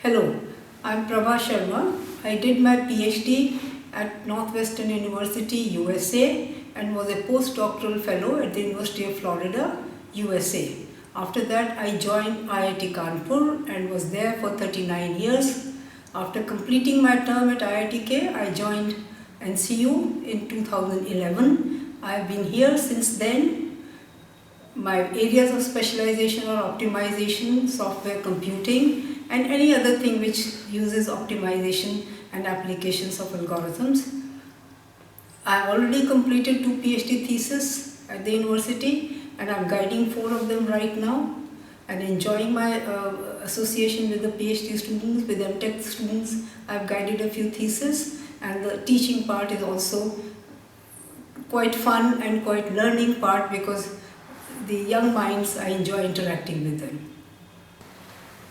Hello, I'm Prabha Sharma. I did my PhD at Northwestern University, USA, and was a postdoctoral fellow at the University of Florida, USA. After that, I joined IIT Kanpur and was there for 39 years. After completing my term at IITK, I joined NCU in 2011. I have been here since then. My areas of specialization are optimization, software computing, and any other thing which uses optimization and applications of algorithms. I have already completed 2 PhD theses at the university and I'm guiding 4 of them right now and enjoying my association with the PhD students, with MTech students. I have guided a few theses and the teaching part is also quite fun and quite learning part because the young minds, I enjoy interacting with them.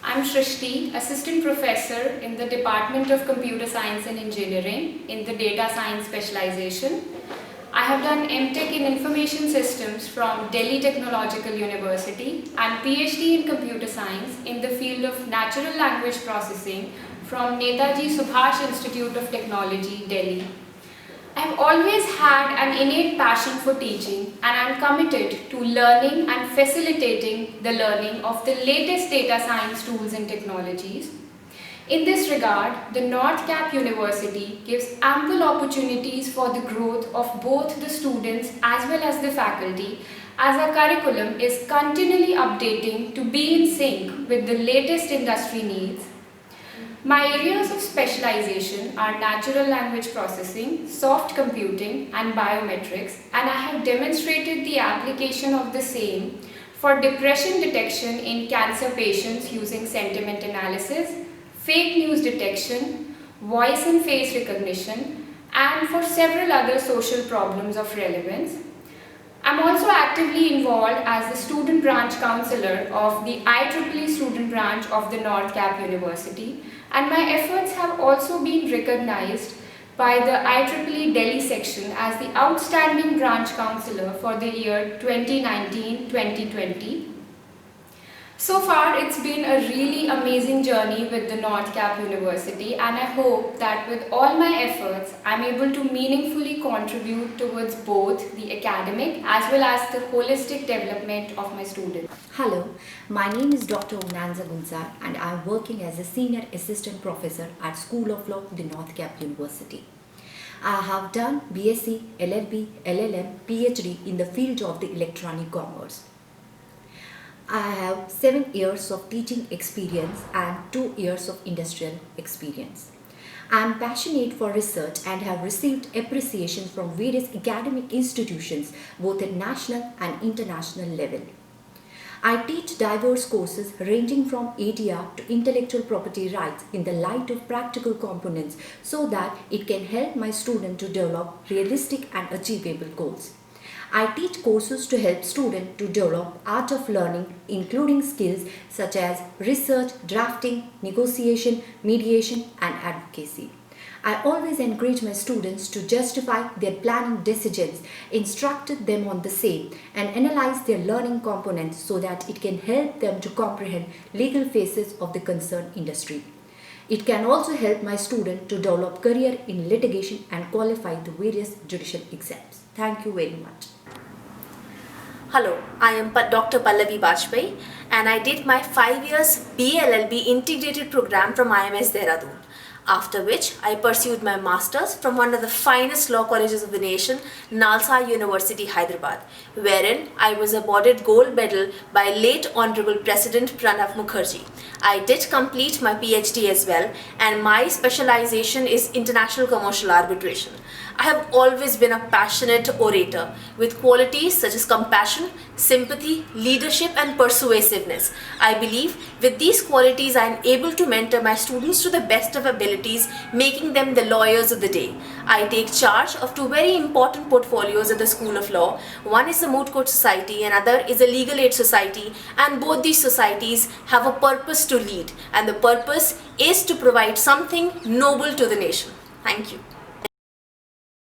I'm Shrishti, Assistant Professor in the Department of Computer Science and Engineering in the Data Science specialization. I have done MTech in Information Systems from Delhi Technological University and PhD in Computer Science in the field of Natural Language Processing from Netaji Subhash Institute of Technology, Delhi. I have always had an innate passion for teaching and I am committed to learning and facilitating the learning of the latest data science tools and technologies. In this regard, the NorthCap University gives ample opportunities for the growth of both the students as well as the faculty, as our curriculum is continually updating to be in sync with the latest industry needs. My areas of specialization are natural language processing, soft computing and biometrics, and I have demonstrated the application of the same for depression detection in cancer patients using sentiment analysis, fake news detection, voice and face recognition, and for several other social problems of relevance. I'm also actively involved as the student branch counselor of the IEEE student branch of the NorthCap University, and my efforts have also been recognized by the IEEE Delhi section as the outstanding branch counselor for the year 2019-2020. So far, it's been a really amazing journey with the NorthCap University, and I hope that with all my efforts, I'm able to meaningfully contribute towards both the academic as well as the holistic development of my students. Hello, my name is Dr. Unanza Gunzar and I am working as a Senior Assistant Professor at School of Law, the NorthCap University. I have done BSc, LLB, LLM, PhD in the field of the electronic commerce. I have 7 years of teaching experience and 2 years of industrial experience. I am passionate for research and have received appreciation from various academic institutions both at national and international level. I teach diverse courses ranging from ADR to intellectual property rights in the light of practical components so that it can help my students to develop realistic and achievable goals. I teach courses to help students to develop art of learning, including skills such as research, drafting, negotiation, mediation, and advocacy. I always encourage my students to justify their planning decisions, instruct them on the same, and analyze their learning components so that it can help them to comprehend legal phases of the concerned industry. It can also help my students to develop career in litigation and qualify the various judicial exams. Thank you very much. Hello, I am Dr. Pallavi Bajpai and I did my 5 years BLLB integrated program from IMS Dehradun. After which I pursued my masters from one of the finest law colleges of the nation, Nalsa University, Hyderabad, wherein I was awarded gold medal by late Honorable President Pranab Mukherjee. I did complete my PhD as well, and my specialization is international commercial arbitration. I have always been a passionate orator with qualities such as compassion, sympathy, leadership and persuasiveness. I believe with these qualities I am able to mentor my students to the best of abilities, making them the lawyers of the day. I take charge of 2 very important portfolios at the School of Law. One is the Moot Court Society and other is the Legal Aid Society, and both these societies have a purpose to lead, and the purpose is to provide something noble to the nation. Thank you.